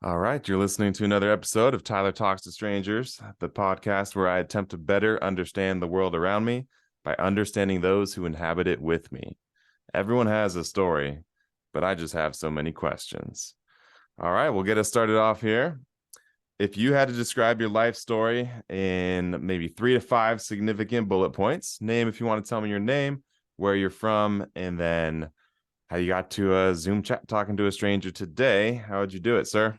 All right, you're listening to another episode of Tyler Talks to Strangers, the podcast where I attempt to better understand the world around me by understanding those who inhabit it with me. Everyone has a story, but I just have so many questions. All right, we'll get us started off here. If you had to describe your life story in maybe 3 to 5 significant bullet points, name if you want to tell me your name, where you're from, and then how you got to a Zoom chat talking to a stranger today, how would you do it, sir?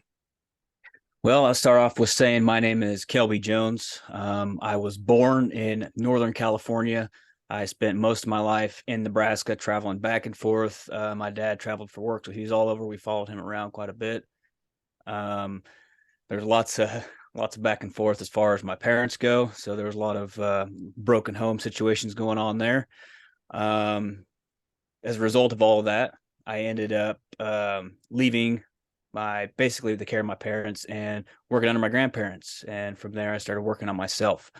Well, I'll start off with saying my name is Kelby Jones. I was born in Northern California. I spent most of my life in Nebraska traveling back and forth. My dad traveled for work, so he was all over. We followed him around quite a bit. Um, there's lots of back and forth as far as my parents go. So there was a lot of broken home situations going on there. Um, as a result of all of that, I ended up leaving basically the care of my parents and working under my grandparents. And from there, I started working on myself.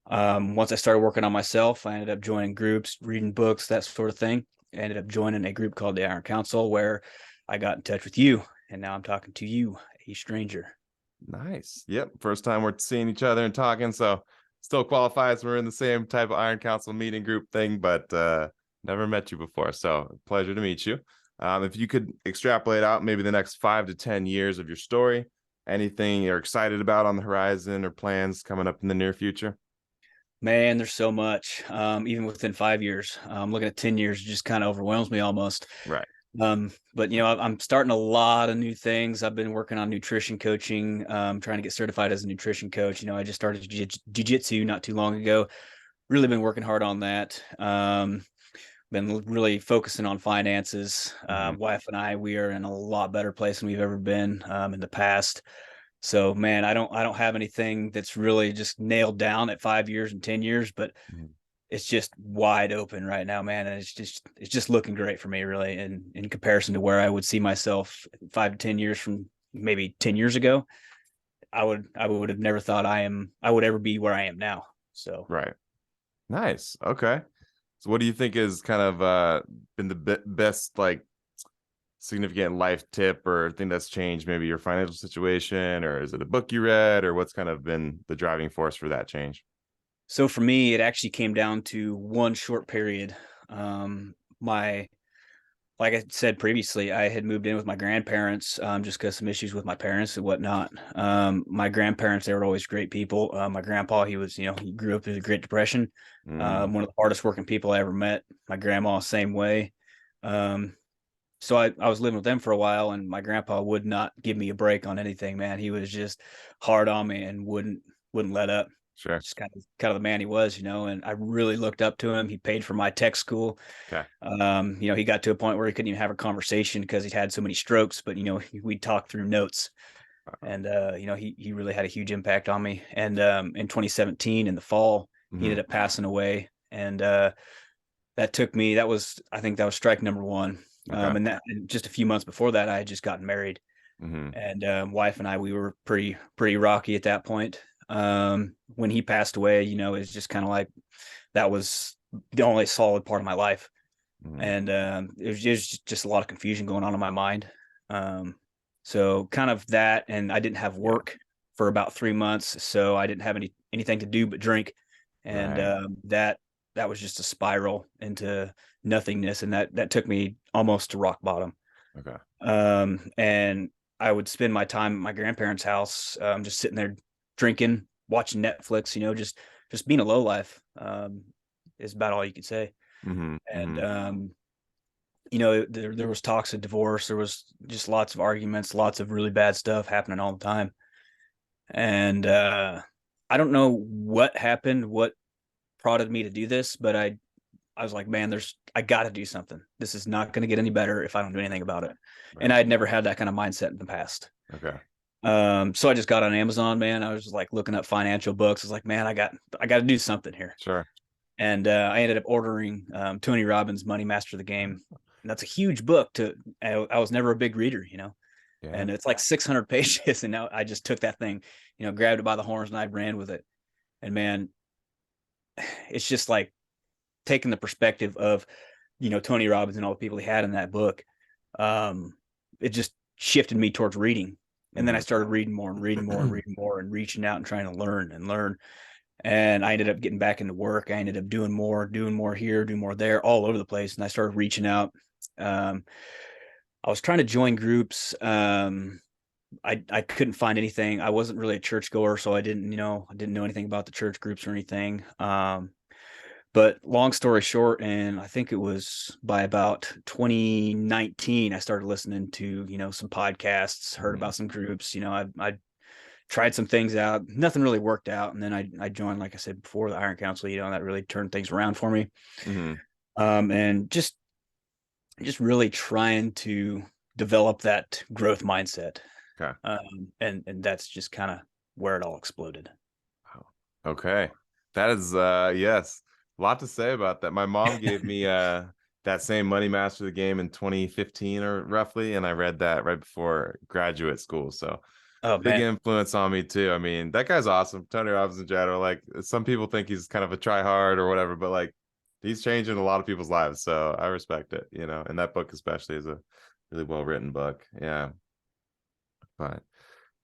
Once I started working on myself, I ended up joining groups, reading books, that sort of thing. I ended up joining a group called the Iron Council, where I got in touch with you, and now I'm talking to you, a stranger. Nice. Yep. First time we're seeing each other and talking. So still qualifies. We're in the same type of Iron Council meeting group thing, but never met you before. So pleasure to meet you. If you could extrapolate out maybe the next 5 to 10 years of your story, anything you're excited about on the horizon or plans coming up in the near future? Man, there's so much. Even within 5 years, looking at 10 years just kind of overwhelms me almost. Right. But I'm starting a lot of new things. I've been working on nutrition coaching, trying to get certified as a nutrition coach. I just started jujitsu not too long ago. Really been working hard on that. Been really focusing on finances. Mhm. Wife and we are in a lot better place than we've ever been in the past. So man, I don't have anything that's really just nailed down at 5 years and 10 years, but Mhm. it's just wide open right now, man. And it's just looking great for me, really. And in comparison to where I would see myself 5 to 10 years from maybe 10 years ago, I would have never thought I would ever be where I am now. So Right. Nice. Okay. So what do you think is kind of been the best like significant life tip or thing that's changed maybe your financial situation, or is it a book you read, or what's kind of been the driving force for that change? so for me, it actually came down to one short period. My like I said previously, I had moved in with my grandparents just because some issues with my parents and whatnot. My grandparents, they were always great people. My grandpa, he grew up through the Great Depression. Mm, One of the hardest working people I ever met. My grandma, same way. Um, so I was living with them for a while, and my grandpa would not give me a break on anything, man. He was just hard on me and wouldn't let up. sure. Just kind of the man he was, and I really looked up to him. He paid for my tech school. Okay. He got to a point where he couldn't even have a conversation because he'd had so many strokes, but we'd talk through notes. And he really had a huge impact on me. And in 2017 in the fall, he Hmm. ended up passing away. And I think that was strike number one. Okay. And just a few months before that, I had just gotten married, Hmm. and wife and we were pretty rocky at that point. When he passed away, it's just kind of like that was the only solid part of my life. Hmm. And it was just a lot of confusion going on in my mind. Um, so kind of that, and I didn't have Yeah. work for about 3 months, so I didn't have anything to do but drink, and Right. that was just a spiral into nothingness, and that took me almost to rock bottom. Okay. And I would spend my time at my grandparents' house, just sitting there drinking, watching Netflix, just being a low life, is about all you could say. Hmm. And Hmm. there was talks of divorce. There was just lots of arguments, lots of really bad stuff happening all the time. And I don't know what happened, what prodded me to do this, but I was like, man, I got to do something. This is not going to get any better if I don't do anything about it. And Right. I had never had that kind of mindset in the past. Okay. So I just got on Amazon, man. I was just like looking up financial books. I was like, man, I got to do something here. Sure. And I ended up ordering Tony Robbins' Money Master the Game. And that's a huge book. I was never a big reader. Yeah. And it's like 600 pages. And now I just took that thing, grabbed it by the horns, and I ran with it. And man, it's just like taking the perspective of Tony Robbins and all the people he had in that book. Um, it just shifted me towards reading. And then I started reading more and reading more and reading more and reaching out and trying to learn and learn. And I ended up getting back into work. I ended up doing more here, doing more there, all over the place. And I started reaching out. I was trying to join groups. I couldn't find anything. I wasn't really a churchgoer, so I didn't know anything about the church groups or anything. But long story short, and I think it was by about 2019, I started listening to, some podcasts, heard about some groups. I tried some things out. Nothing really worked out. And then I joined, like I said before, the Iron Council, that really turned things around for me. And just really trying to develop that growth mindset. Okay. And that's just kind of where it all exploded. Okay. That is, yes, a lot to say about that. My mom gave me that same Money Master the Game in 2015 or roughly, and I read that right before graduate school. So big influence on me too. I mean, that guy's awesome. Tony Robbins in general. Like, some people think he's kind of a try hard or whatever, but like, he's changing a lot of people's lives. So I respect it, and that book especially is a really well-written book. Yeah. But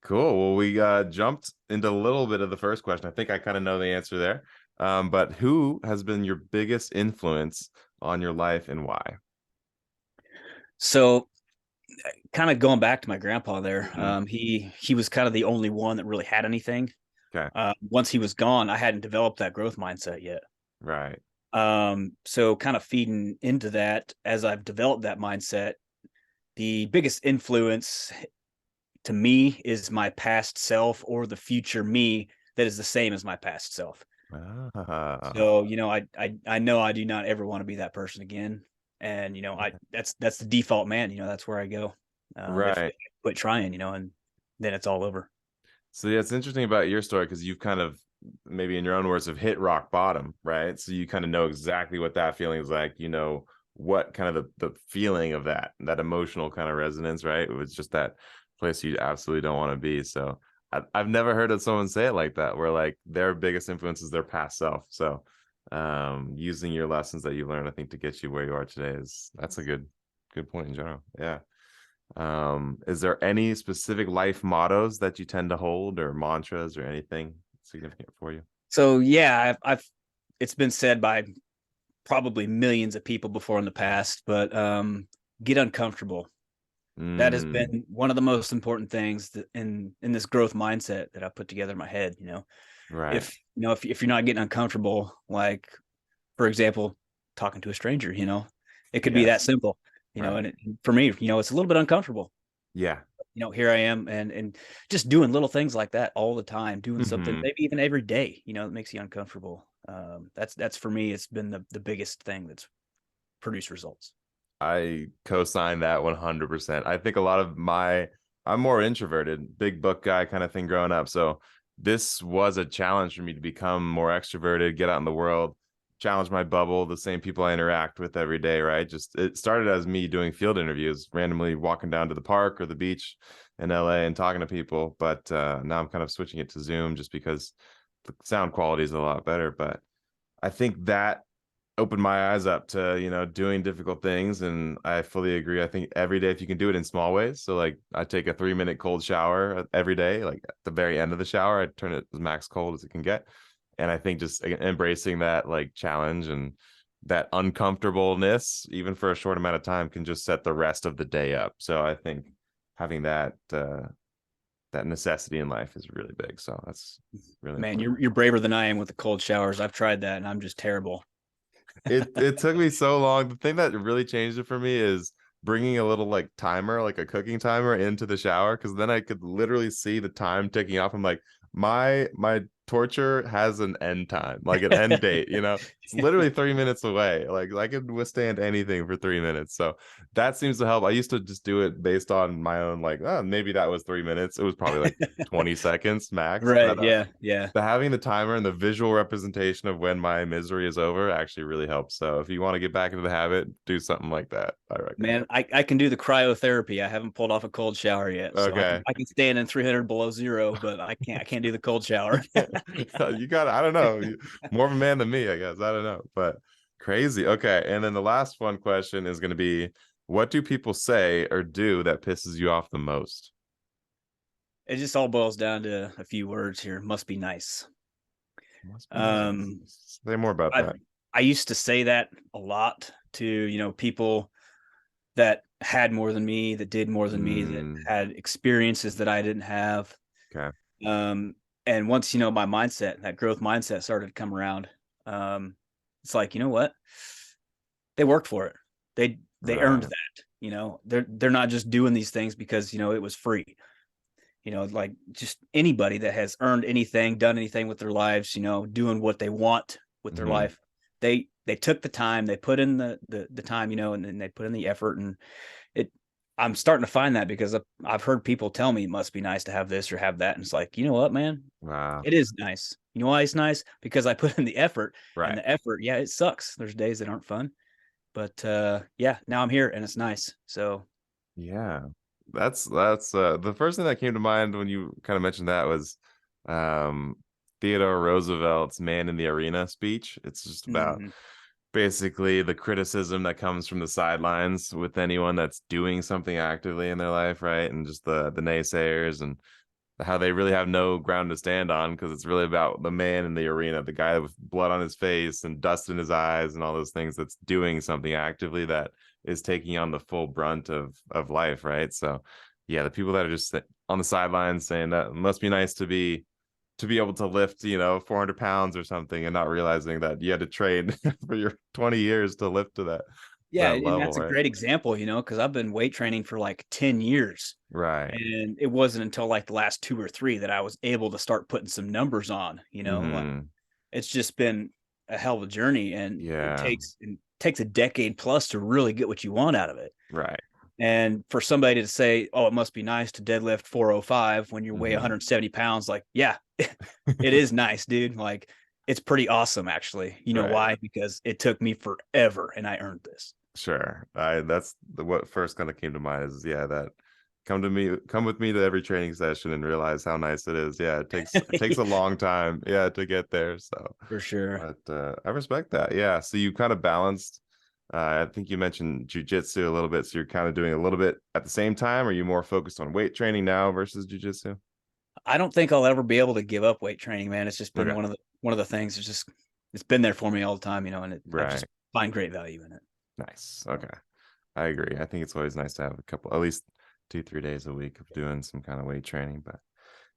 cool. Well, we jumped into a little bit of the first question. I think I kind of know the answer there. But who has been your biggest influence on your life and why? So kind of going back to my grandpa there, he was kind of the only one that really had anything. Okay. Once he was gone, I hadn't developed that growth mindset yet. Right. So kind of feeding into that, as I've developed that mindset, the biggest influence to me is my past self, or the future me that is the same as my past self. So, I know I do not ever want to be that person again. And, that's the default, man. That's where I go. Right. If I quit trying, and then it's all over. So yeah, it's interesting about your story, because you've kind of, maybe in your own words, have hit rock bottom, right? So you kind of know exactly what that feeling is like, what kind of the feeling of that emotional kind of resonance, right? It was just that place you absolutely don't want to be. So I've never heard of someone say it like that, where like their biggest influence is their past self. So using your lessons that you learned, I think, to get you where you are today, that's a good point in general. Yeah. Is there any specific life mottos that you tend to hold, or mantras, or anything significant for you? So yeah, I've it's been said by probably millions of people before in the past, but get uncomfortable. That has been one of the most important things that in this growth mindset that I put together in my head. Right. If you're not getting uncomfortable, like, for example, talking to a stranger, it could be that simple, Right. and for me, it's a little bit uncomfortable. Yeah. Here I am, and just doing little things like that all the time, doing something maybe even every day, that makes you uncomfortable. That's for me, it's been the biggest thing that's produced results. I co-sign that 100%. I think a lot of I'm more introverted, big book guy kind of thing growing up. So this was a challenge for me to become more extroverted, get out in the world, challenge my bubble, the same people I interact with every day, right? Just, it started as me doing field interviews, randomly walking down to the park or the beach in LA and talking to people. But now I'm kind of switching it to Zoom, just because the sound quality is a lot better. But I think that opened my eyes up to doing difficult things, and I fully agree. I think every day, if you can do it in small ways, so like I take a 3-minute cold shower every day, like at the very end of the shower I turn it as max cold as it can get. And I think just embracing that like challenge and that uncomfortableness, even for a short amount of time, can just set the rest of the day up. So I think having that necessity in life is really big. So that's really Man, important. you're braver than I am with the cold showers. I've tried that and I'm just terrible. It took me so long. The thing that really changed it for me is bringing a little like timer, like a cooking timer, into the shower, because then I could literally see the time ticking off. I'm like, my torture has an end time, like an end date. It's literally 3 minutes away. Like, I could withstand anything for 3 minutes. So that seems to help. I used to just do it based on my own, like, oh, maybe that was 3 minutes. It was probably like 20 seconds max. Right. But, Yeah. but having the timer and the visual representation of when my misery is over actually really helps. So if you want to get back into the habit, do something like that. I recommend. Man, I can do the cryotherapy. I haven't pulled off a cold shower yet. So Okay. I can stand in 300 below zero, but I can't do the cold shower. You got it. I don't know. More of a man than me, I guess. I don't know. But crazy. Okay. And then the last one question is going to be, what do people say or do that pisses you off the most? It just all boils down to a few words here. Must be nice. Must be nice. Um, Say more about I that. I used to say that a lot to, people that had more than me, that did more than me, that Mm, had experiences that I didn't have. okay. Um, and once, my mindset, that growth mindset started to come around, um, it's like, you know what? They worked for it. They earned Right. that. They're not just doing these things because, it was free. Like just anybody that has earned anything, done anything with their lives, doing what they want with their Hmm. life. They took the time, they put in the time, and then they put in the effort. And it I'm starting to find that because I've heard people tell me it must be nice to have this or have that. And it's like, you know what, man? Wow. It is nice. You know why it's nice? Because I put in the effort, and Right. the effort, yeah, it sucks. There's days that aren't fun. But yeah, now I'm here and it's nice. So Yeah. That's the first thing that came to mind when you kind of mentioned that was um Theodore Roosevelt's Man in the Arena speech. It's just about mhm. basically the criticism that comes from the sidelines with anyone that's doing something actively in their life, right? And just the naysayers and how they really have no ground to stand on because it's really about the man in the arena, the guy with blood on his face and dust in his eyes and all those things that's doing something actively that is taking on the full brunt of life, right? So yeah, the people that are just on the sidelines saying that it must be nice to be able to lift, 400 pounds or something and not realizing that you had to train for your 20 years to lift to Yeah, that and level, that's a right? great example, because I've been weight training for like 10 years. Right. And it wasn't until like the last 2 or 3 that I was able to start putting some numbers on, like Hmm. it's just been a hell of a journey, and Yeah. it takes a decade plus to really get what you want out of it. Right. And for somebody to say, "Oh, it must be nice to deadlift 405 when you weigh Hmm. 170 pounds," like, yeah, it is nice, dude. Like, it's pretty awesome, actually. You know Right. why? Because it took me forever, and I earned this. Sure. That's what first kind of came to mind is yeah, that come with me to every training session and realize how nice it is. Yeah, it takes a long time, yeah, to get there. So, For sure. but I respect that. Yeah. So you kind of balanced I think you mentioned jujitsu a little bit. So you're kind of doing a little bit at the same time. Are you more focused on weight training now versus jujitsu? I don't think I'll ever be able to give up weight training, man. It's just been Okay. one of the things. It's been there for me all the time, and I just Right. find great value in it. Nice. Okay. I agree. I think it's always nice to have a couple, at least 2, 3 days a week of doing some kind of weight training. But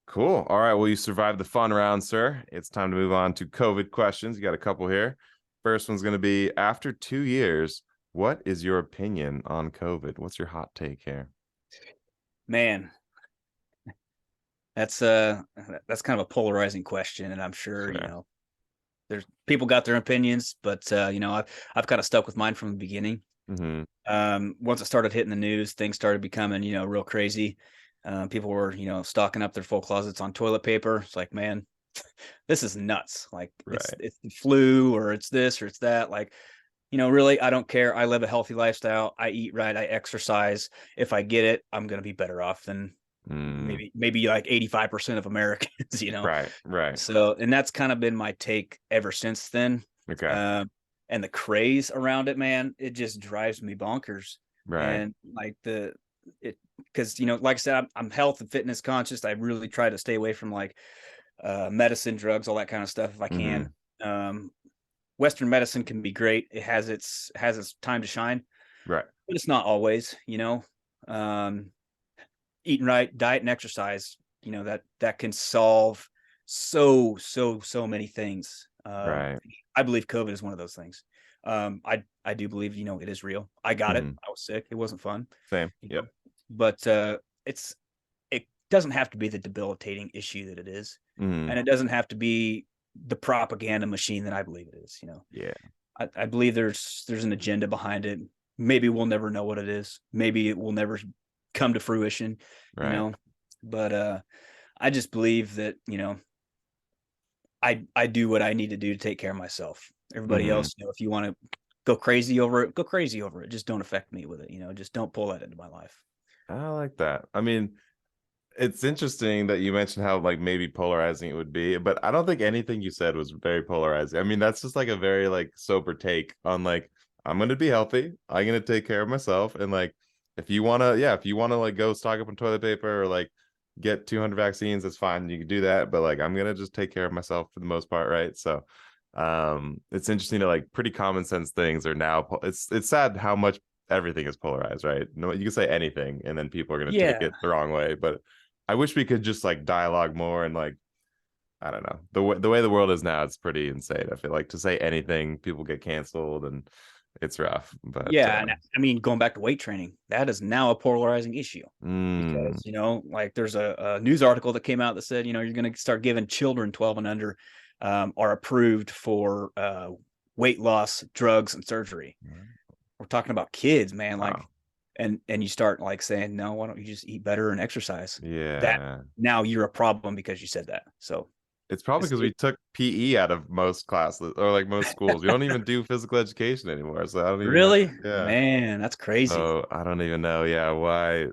cool. All right. Well, you survived the fun round, sir. It's time to move on to COVID questions. You got a couple here. First one's going to be after 2 years, what is your opinion on COVID? What's your hot take here? Man, that's that's kind of a polarizing question, and I'm sure, Sure. there's people got their opinions, but I've kind of stuck with mine from the beginning. Hmm. Once it started hitting the news, things started becoming, real crazy. People were, stocking up their full closets on toilet paper. It's like, man, this is nuts. Like Right. it's the flu, or it's this or it's that. Like, really, I don't care. I live a healthy lifestyle. I eat right. I exercise. If I get it, I'm gonna be better off than Mm, maybe like 85% of Americans. right. Right. So, and that's kind of been my take ever since then. Okay. Um, and the craze around it, man, it just drives me bonkers. Right. And like it, because, like I said, I'm health and fitness conscious. I really try to stay away from like medicine, drugs, all that kind of stuff if I can. Hmm. Um, Western medicine can be great. It has its time to shine, Right. but it's not always. Um, Eating right, diet and exercise, that can solve so many things. Right. I believe COVID is one of those things. I do believe, it is real. I got it. Hmm. I was sick. It wasn't fun, Same. you know. Yep. But it doesn't have to be the debilitating issue that it is, Hmm. and it doesn't have to be the propaganda machine that I believe it is. Yeah. I believe there's an agenda behind it. Maybe we'll never know what it is. Maybe it will never come to fruition, you Right. know. But I just believe that, I do what I need to do to take care of myself. Everybody Hmm. else, if you want to go crazy over it, go crazy over it. Just don't affect me with it, just don't pull that into my life. I like that. I mean, it's interesting that you mentioned how like maybe polarizing it would be, but I don't think anything you said was very polarizing. I mean, that's just like a very like sober take on like I'm gonna be healthy, I'm gonna take care of myself, and like if you wanna, yeah, if you wanna like go stock up on toilet paper or like get 200 vaccines, that's fine. You can do that, but like I'm gonna just take care of myself for the most part, right? So it's interesting to like pretty common sense things are now it's sad how much everything is polarized, right? No, you can say anything and then people are going to take Yeah. it the wrong way, but I wish we could just like dialogue more. And like I don't know, the way the world is now, it's pretty insane. I feel like to say anything people get canceled and it's rough. But Yeah. And I mean, going back to weight training, that is now a polarizing issue because, like there's a news article that came out that said, you're going to start giving children 12 and under are approved for weight loss drugs and surgery. We're talking about kids, man. Like, wow. and you start like saying, no, why don't you just eat better and exercise? Yeah, That now you're a problem because you said that. So it's probably because we took PE out of most classes or like most schools. We don't even do physical education anymore, so I don't even know. really, Yeah. man, that's crazy. So I don't even know. Yeah, why?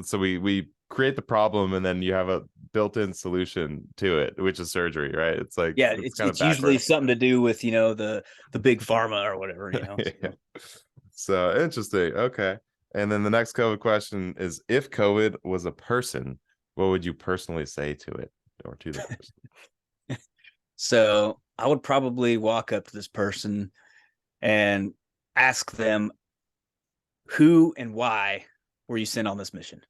So we create the problem and then you have a built-in solution to it, which is surgery, right? It's like Yeah, it's kind of it's usually backwards. something to do with the big pharma or whatever. Yeah. So interesting. Okay. And then the next COVID question is: if COVID was a person, what would you personally say to it or to the person? So I would probably walk up to this person and ask them who and why were you sent on this mission.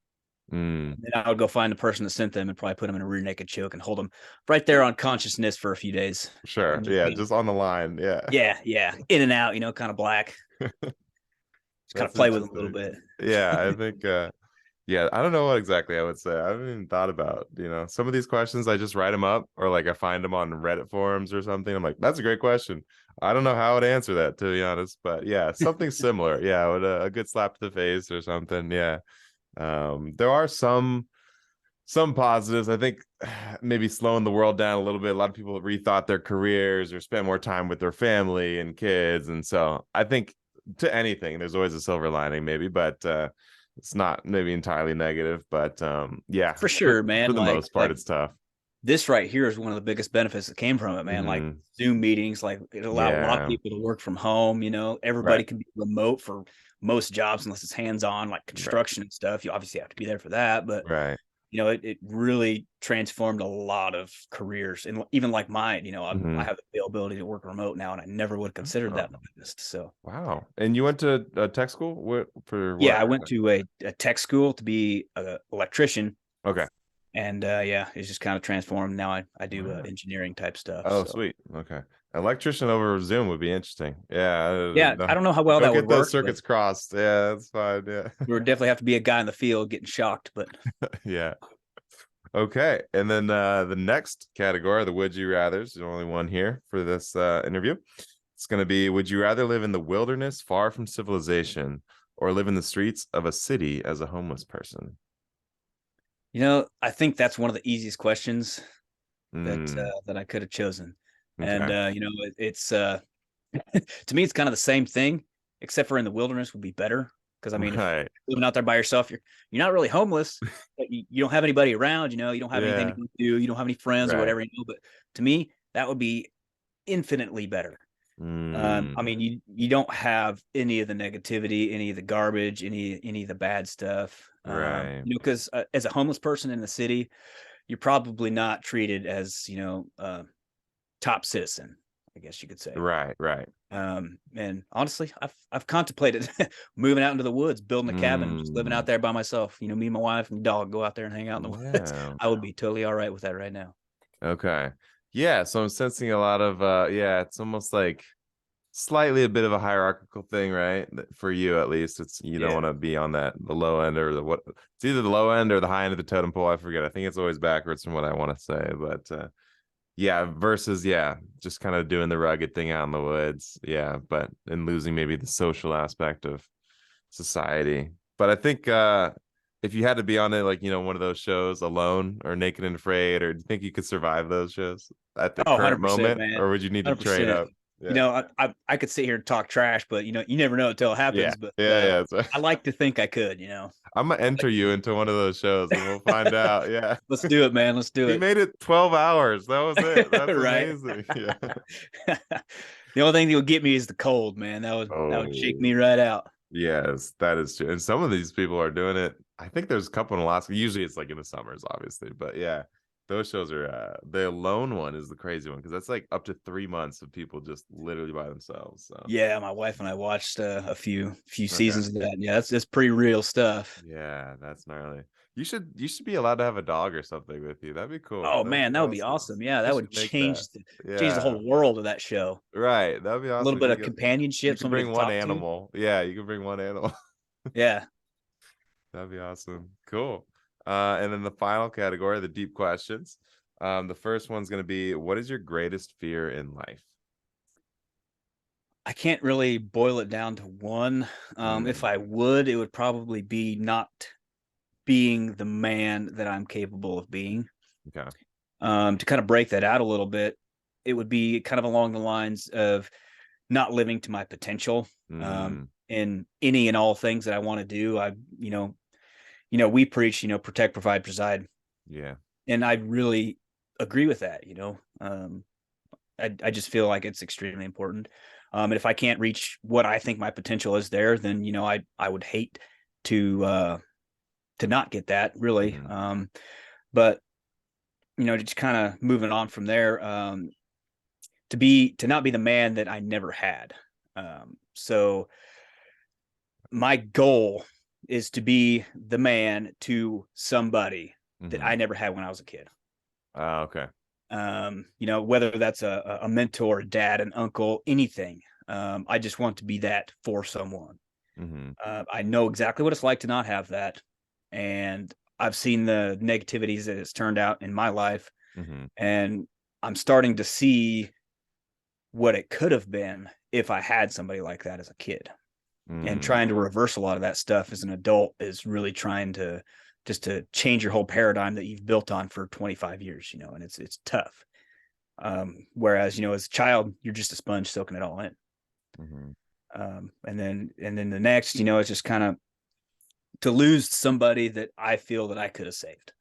Mm, Then I would go find the person that sent them and probably put them in a rear naked choke and hold them right there on consciousness for a few days. sure. And Yeah, just on the line. Yeah. yeah, in and out, kind of black. Just kind of That's play with them a little interesting. bit. Yeah, I think yeah, I don't know what exactly I would say. I haven't even thought about, some of these questions. I just write them up or like I find them on Reddit forums or something. I'm like, that's a great question. I don't know how I would answer that, to be honest, but yeah, something similar. Yeah, with a good slap to the face or something. Yeah. There are some positives. I think maybe slowing the world down a little bit. A lot of people have rethought their careers or spent more time with their family and kids. And so I think to anything, there's always a silver lining, maybe, but it's not maybe entirely negative. But yeah, For sure, man. for the Like most part, it's tough. this right here is one of the biggest benefits that came from it, man. Like Mhm. Zoom meetings, like it allowed a lot of Yeah, people to work from home. Everybody right, can be remote for most jobs unless it's hands-on, like right, construction and stuff. You obviously have to be there for that, but right. it really transformed a lot of careers, and even like mine. I Mhm. have the availability to work remote now, and I never would have considered Oh, that in the past. So wow. And you went to tech school? For yeah, what? I went to a tech school to be an electrician. Okay. And yeah, it's just kind of transformed. Now I do Wow. engineering type stuff. Oh, So sweet. Okay. Electrician over Zoom would be interesting. Yeah. yeah, I don't know how well Don't that would get those work, but circuits crossed. Yeah, that's fine. Yeah. there would definitely have to be a guy in the field getting shocked. But Yeah. Okay. And then the next category, the would you rather's, the only one here for this interview. It's going to be: would you rather live in the wilderness far from civilization or live in the streets of a city as a homeless person? I think that's one of the easiest questions Mm, that I could have chosen. And okay. it's to me, it's kind of the same thing, except for in the wilderness would be better. Because I mean, if Right. you're living out there by yourself, you're not really homeless, but you don't have anybody around. You don't have anything to Yeah. go do. You don't have any friends or Right. whatever. But to me, that would be infinitely better. I Mm, mean, you don't have any of the negativity, any of the garbage, any of the bad stuff. right. Because as a homeless person in the city, you're probably not treated as top citizen, I guess you could say. Right. Right. And honestly, I've contemplated moving out into the woods, building a cabin, and just living out Mm, there by myself. Me and my wife and dog go out there and hang out in the woods. yeah. I would be totally all right with that right now. Okay. Yeah, so I'm sensing a lot of yeah, it's almost like slightly a bit of a hierarchical thing, right? For you at least. It's you don't Yeah. want to be on the low end or the what it's either the low end or the high end of the totem pole. I forget. I think it's always backwards from what I want to say. But yeah, versus yeah, just kind of doing the rugged thing out in the woods. Yeah, but and losing maybe the social aspect of society. But I think if you had to be on it, like one of those shows, Alone or Naked and Afraid, or do you think you could survive those shows at the Oh, current 100%, moment, man. or would you need to train 100%. up? Yeah, I could sit here and talk trash, but you never know until it yeah, happens. But yeah, yeah. So, I like to think I could. I'm gonna enter you into one of those shows, and we'll find out. Yeah, Let's do it, man. Let's do he made it 12 hours. That was it. it. That's Right. amazing. Yeah. The only thing that would get me is the cold, man. That would shake Oh, me right out. yes, that is true. And some of these people are doing it I think there's a couple in Alaska. Usually it's like in the summers, obviously, but yeah, those shows are the Alone one is the crazy one because that's like up to 3 months of people just literally by themselves. So Yeah, my wife and I watched a few okay, seasons of that. Yeah, that's pretty real stuff. yeah, that's gnarly. You should be allowed to have a dog or something with you. That'd be cool. Oh That'd man, be that would be awesome. awesome. Yeah, We that would should make that. change the Yeah, whole world of that show. right. That'd be A little awesome. bit of You companionship, can somebody bring to one talk to. animal. Yeah, you can bring one animal. Yeah. That'd be awesome. Cool. And then the final category, the deep questions. The first one's going to be, what is your greatest fear in life? I can't really boil it down to one. If Mm, I would, it would probably be not being the man that I'm capable of being. okay. To kind of break that out a little bit, it would be kind of along the lines of not living to my potential Mm, in any and all things that I want to do. We preach, protect, provide, preside, yeah. and I really agree with that. I just feel like it's extremely important. And if I can't reach what I think my potential is there, then I would hate to not get that really. Hmm. But just kind of moving on from there, to not be the man that I never had. So my goal is to be the man to somebody that Hmm. I never had when I was a kid. Okay. Whether that's a mentor, a dad, an uncle, anything. I just want to be that for someone. Hmm. I know exactly what it's like to not have that. And I've seen the negativities that it's turned out in my life. Hmm. And I'm starting to see what it could have been if I had somebody like that as a kid. And Mm, trying to reverse a lot of that stuff as an adult is really trying to just to change your whole paradigm that you've built on for 25 years, and it's tough. Whereas, as a child, you're just a sponge soaking it all in. hmm. And then the next, it's just kind of to lose somebody that I feel that I could have saved,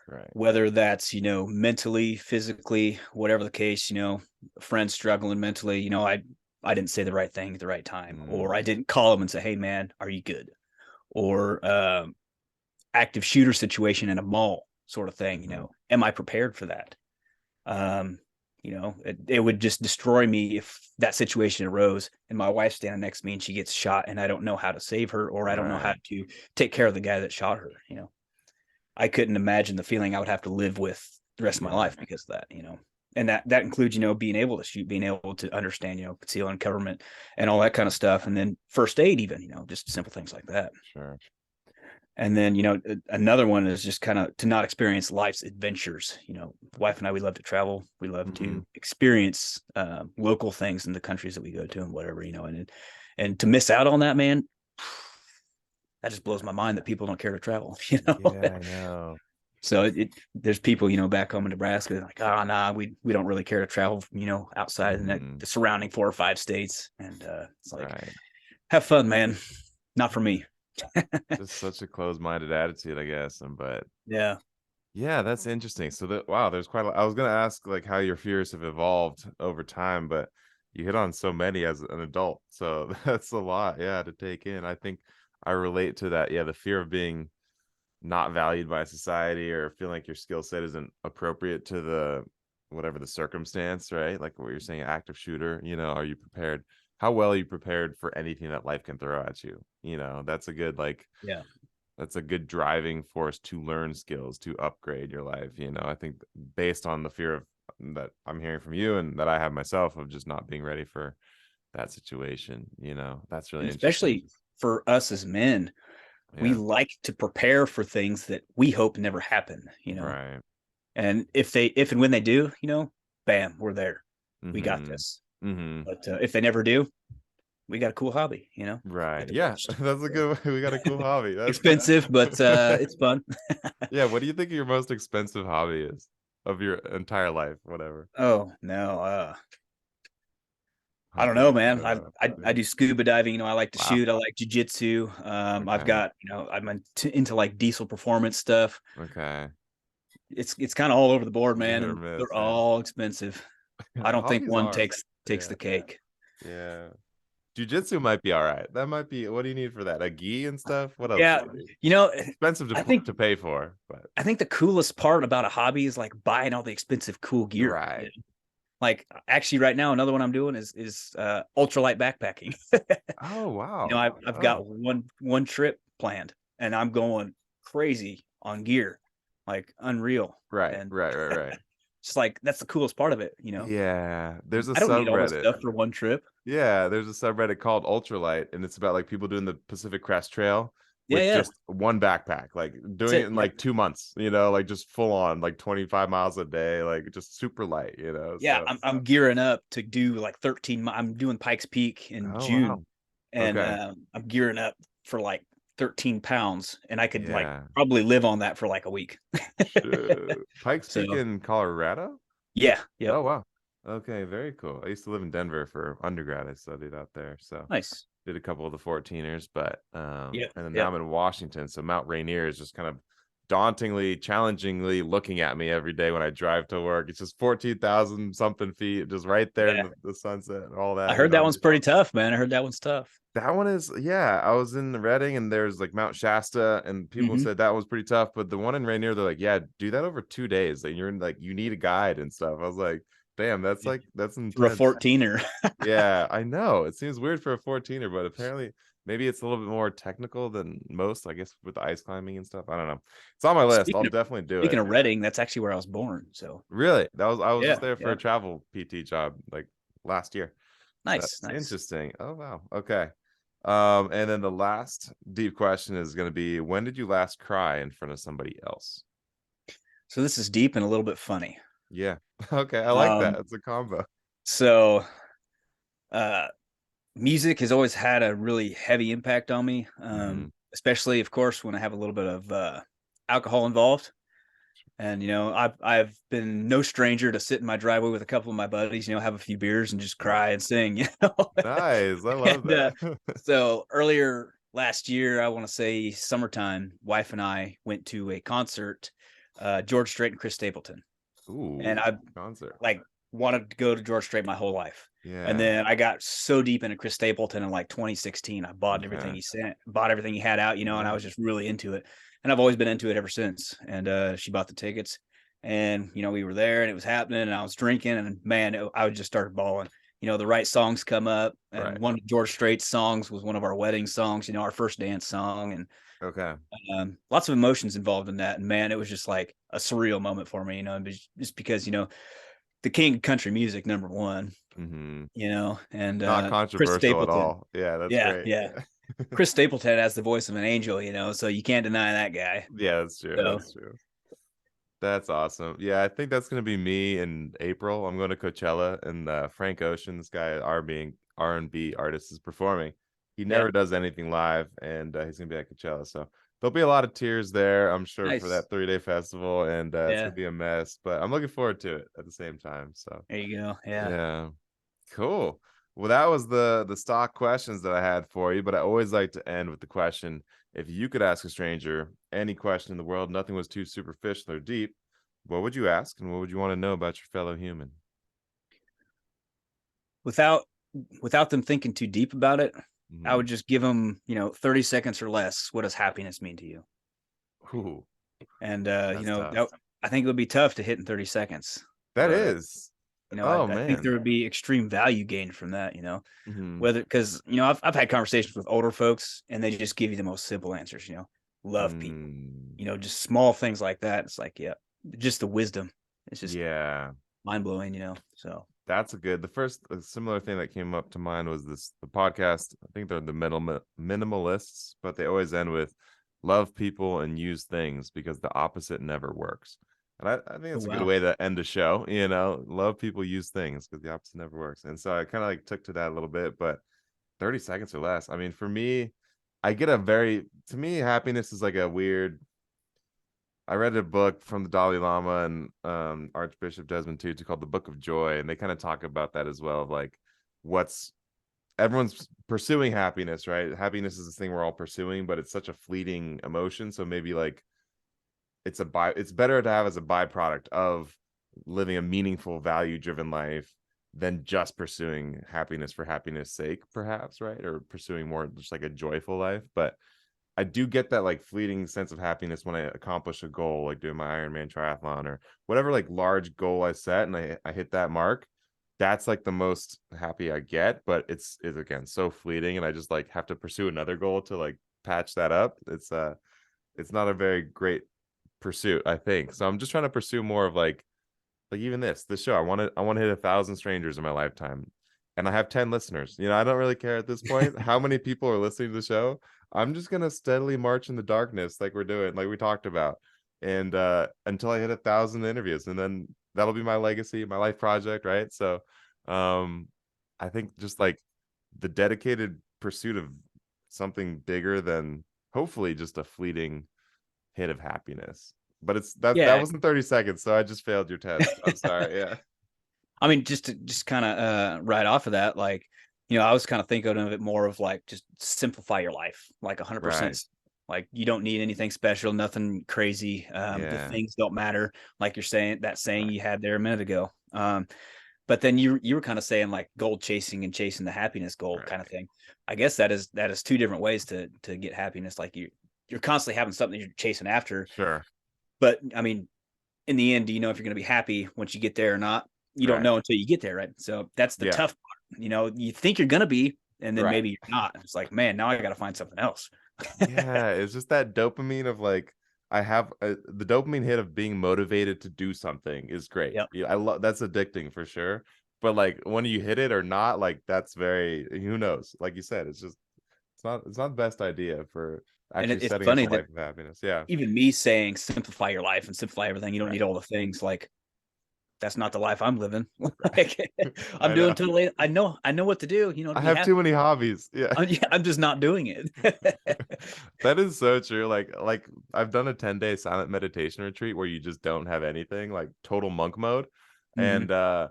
Right. whether that's, mentally, physically, whatever the case, a friend struggling mentally, I didn't say the right thing at the right time, Mm, or I didn't call him and say, hey man, are you good? Or active shooter situation in a mall sort of thing, hmm. am I prepared for that? Um, it would just destroy me if that situation arose and my wife's standing next to me and she gets shot and I don't know how to save her, or I don't know how Right. to take care of the guy that shot her. I couldn't imagine the feeling I would have to live with the rest of my Yeah. life because of that. And that includes, being able to shoot, being able to understand, conceal and coverment and all that kind of stuff. And then first aid, even, just simple things like that. Sure. And then, another one is just kind of to not experience life's adventures. Wife and I, we love to travel. We love Hmm. to experience local things in the countries that we go to and whatever, and to miss out on that, man, that just blows my mind that people don't care to travel. Yeah, I know. So there's people, back home in Nebraska, like, oh, nah, we don't really care to travel, outside Hmm. the surrounding 4 or 5 states. And it's like, Right. have fun, man. Not for me. Just such a closed-minded attitude, I guess. But Yeah. yeah, that's interesting. So that wow, there's quite a lot. I was gonna ask like how your fears have evolved over time, but you hit on so many as an adult. So that's a lot, yeah, to take in. I think I relate to that. Yeah, the fear of being not valued by society or feeling like your skill set isn't appropriate to the whatever the circumstance, right? Like what you're saying, active shooter, are you prepared? How well are you prepared for anything that life can throw at you? That's a good like Yeah. that's a good driving force to learn skills to upgrade your life. I think based on the fear of that I'm hearing from you and that I have myself of just not being ready for that situation, that's really And interesting. especially for us as men, we Yeah. like to prepare for things that we hope never happen. Right. And if and when they do, bam, we're there. We got Mm-hmm. this. Mm-hmm. But if they never do, we got a cool hobby, Right. at the Yeah. worst. That's a So, good we got a cool hobby. That's expensive, but it's fun. yeah. What do you think your most expensive hobby is of your entire life? Whatever. Oh no, I I don't know, think man. I do scuba diving. I like to wow. shoot. I like jujitsu. I've Okay. got, I'm into like diesel performance stuff. Okay. It's kind of all over the board, It's a man, hit or and they're miss, yeah. all expensive. I don't think Hobbies one are. takes Yeah. the cake. Yeah. Jiu-jitsu might be all right. That might be. What do you need for that? A gi and stuff? What else do Yeah, you need? you know, Expensive I think to pay for, but I think the coolest part about a hobby is like buying all the expensive cool gear. right. Like actually right now, another one I'm doing is ultralight backpacking. Oh You know, wow. I've Oh got one trip planned and I'm going crazy on gear, like unreal. right, And right, right, right. it's like that's the coolest part of it, you know. Yeah, there's a I don't need all this subreddit. stuff for one trip. Yeah, there's a subreddit called Ultralight, and it's about like people doing the Pacific Crest Trail Yeah, with yeah. just one backpack, like That's doing it it. in Yep. like 2 months, like just full on, like 25 miles a day, like just super light. Yeah, So, I'm gearing up to do like 13 I'm doing Pikes Peak in oh wow. June and Okay. I'm gearing up for like 13 pounds and I could like Yeah. probably live on that for like a week. Pikes So Peak in Colorado? yeah, yep. Oh wow. Okay, very cool. I used to live in Denver for undergrad. I studied out there. So Nice. did a couple of the 14ers, but Yep. and then now Yep. I'm in Washington. So Mount Rainier is just kind of dauntingly, challengingly looking at me every day when I drive to work. It's just 14,000 something feet, just right there in Yeah. the sunset and all that. I heard that one's pretty tough, man. I heard that one's tough. That one is, yeah. I was in Reading and there's like Mount Shasta, and people Hmm. said that was pretty tough. But the one in Rainier, they're like, yeah, do that over 2 days. And you're in like, you need a guide and stuff. I was like, damn, that's For a intense. 14er. Yeah, I know. It seems weird for a 14er, but apparently maybe it's a little bit more technical than most, I guess, with the ice climbing and stuff. I don't know. It's on my list. I'll Speaking of definitely do speaking it. of Reading, that's actually where I was born. So Really? I was yeah, just there for yeah. a travel PT job like last year. Nice, That's nice. interesting. Oh wow. Okay. And then the last deep question is going to be, when did you last cry in front of somebody else? So this is deep and a little bit funny. Yeah. Okay. I like that. Um, It's a combo. so uh music has always had a really heavy impact on me. Hmm. Especially of course when I have a little bit of alcohol involved. And I've been no stranger to sit in my driveway with a couple of my buddies, have a few beers and just cry and sing, Nice. I love And that. so earlier last year, I want to say summertime, wife and I went to a concert, George Strait and Chris Stapleton. And Ooh, I concert. like wanted to go to George Strait my whole life. And Yeah. then I got so deep into Chris Stapleton in like 2016. I bought everything Okay. he sent, bought everything he had out, and I Yeah. was just really into it. And I've always been into it ever since. And she bought the tickets. And we were there and it was happening and I was drinking and man, I would just start bawling. The right songs come up. And Right. one of George Strait's songs was one of our wedding songs, our first dance song. And Okay. lots of emotions involved in that. And man, it was just like a surreal moment for me, just because, the king of country music, number one, Hmm. and Not Chris controversial at Stapleton. all. Yeah, that's Yeah, great. yeah. Yeah. Chris Stapleton has the voice of an angel, so you can't deny that guy. Yeah, that's true. So That's true. That's awesome. Yeah, I think that's gonna be me in April. I'm going to Coachella, and Frank Ocean, this guy, R&B artist, is performing. He yeah, never does anything live, and he's gonna be at Coachella. So there'll be a lot of tears there, I'm sure, for nice. that 3-day festival, and it's Yeah, gonna be a mess. But I'm looking forward to it at the same time. So there you go. Yeah. yeah, cool. Well, that was the stock questions that I had for you, but I always like to end with the question: if you could ask a stranger any question in the world, nothing was too superficial or deep, what would you ask, and what would you want to know about your fellow human? Without without them thinking too deep about it, I Mhm. would just give them, 30 seconds or less. What does happiness mean to you? Ooh, And that's tough. I think it would be tough to hit in 30 seconds. That But is. Oh I think man. there would be extreme value gained from that, Mhm. whether because I've had conversations with older folks and they just give you the most simple answers, love people, Mm. just small things like that. It's like, yeah, just the wisdom. It's just Yeah. mind blowing, So That's the first similar thing that came up to mind was the podcast. I think they're the minimalists, but they always end with love people and use things because the opposite never works. And I think oh that's a good wow, way to end a show, love people, use things because the opposite never works. And so I kind of like took to that a little bit, but 30 seconds or less. I mean, for me, to me, happiness is like a weird. I read a book from the Dalai Lama and Archbishop Desmond Tutu called The Book of Joy, and they kind of talk about that as well. Of like, what's everyone's pursuing happiness, right? Happiness is this thing we're all pursuing, but it's such a fleeting emotion. So maybe like it's better to have as a byproduct of living a meaningful, value-driven life than just pursuing happiness for happiness sake, perhaps, right? Or pursuing more just like a joyful life. But I do get that like fleeting sense of happiness when I accomplish a goal, like doing my Ironman triathlon or whatever like large goal I set, and I hit that mark. That's like the most happy I get, but it's again so fleeting, and I just like have to pursue another goal to like patch that up. It's not a very great pursuit, I think. So I'm just trying to pursue more of like even this show. I want to hit 1,000 strangers in my lifetime, and I have 10 listeners. I don't really care at this point how many people are listening to the show. I'm just gonna steadily march in the darkness like we're doing, like we talked about, and until I hit 1,000 interviews, and then that'll be my legacy, my life project, right? So I think just like the dedicated pursuit of something bigger than hopefully just a fleeting hit of happiness. But that Yeah. wasn't 30 seconds, so I just failed your test. I'm sorry. Yeah. I mean, just kind of right off of that, like, I was kind of thinking of it more of like just simplify your life, like 100%. Right. Like you don't need anything special, nothing crazy. The Yeah. things don't matter, like you're saying that saying Right. you had there a minute ago. But then you were kind of saying like goal chasing and chasing the happiness goal kind of Right. thing. I guess that is two different ways to get happiness. Like you're constantly having something you're chasing after. Sure. But I mean, in the end, do you know if you're going to be happy once you get there or not? You don't Right. know until you get there, right? So that's the Yeah. tough part. You think you're going to be, and then Right. maybe you're not. It's like, man, now I got to find something else. Yeah. It's just that dopamine of like, I have the dopamine hit of being motivated to do something is great. Yep. Yeah, I love that's addicting for sure. But like when you hit it or not, like that's very, who knows? Like you said, it's not the best idea for And actually it's setting up a funny that life of happiness. Yeah. even me saying simplify your life and simplify everything, you don't Right. need all the things. Like that's not the life I'm living. Right. Like I'm I doing know. totally. I know what to do. To I be have happy. too many hobbies. Yeah. I'm just not doing it. That is so true. Like I've done a 10-day silent meditation retreat where you just don't have anything, like total monk mode. Mhm. And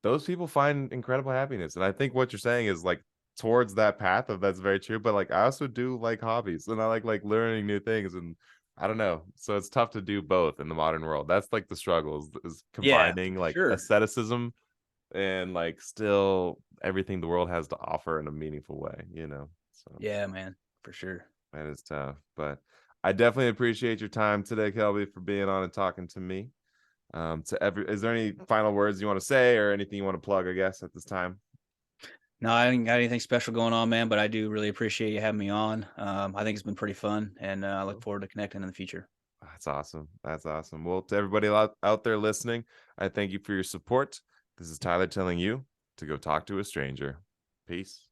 those people find incredible happiness. And I think what you're saying is like towards that path of that's very true. But like I also do like hobbies, and I like learning new things, and I don't know. So it's tough to do both in the modern world. That's like the struggle is Yeah, combining for like sure. asceticism and like still everything the world has to offer in a meaningful way. So Yeah, man, for sure. that is tough. But I definitely appreciate your time today, Kelby, for being on and talking to me. Is there any final words you want to say or anything you want to plug, I guess, at this time? No, I didn't got anything special going on, man, but I do really appreciate you having me on. I think it's been pretty fun, and I look forward to connecting in the future. That's awesome. That's awesome. Well, to everybody out there listening, I thank you for your support. This is Tyler telling you to go talk to a stranger. Peace.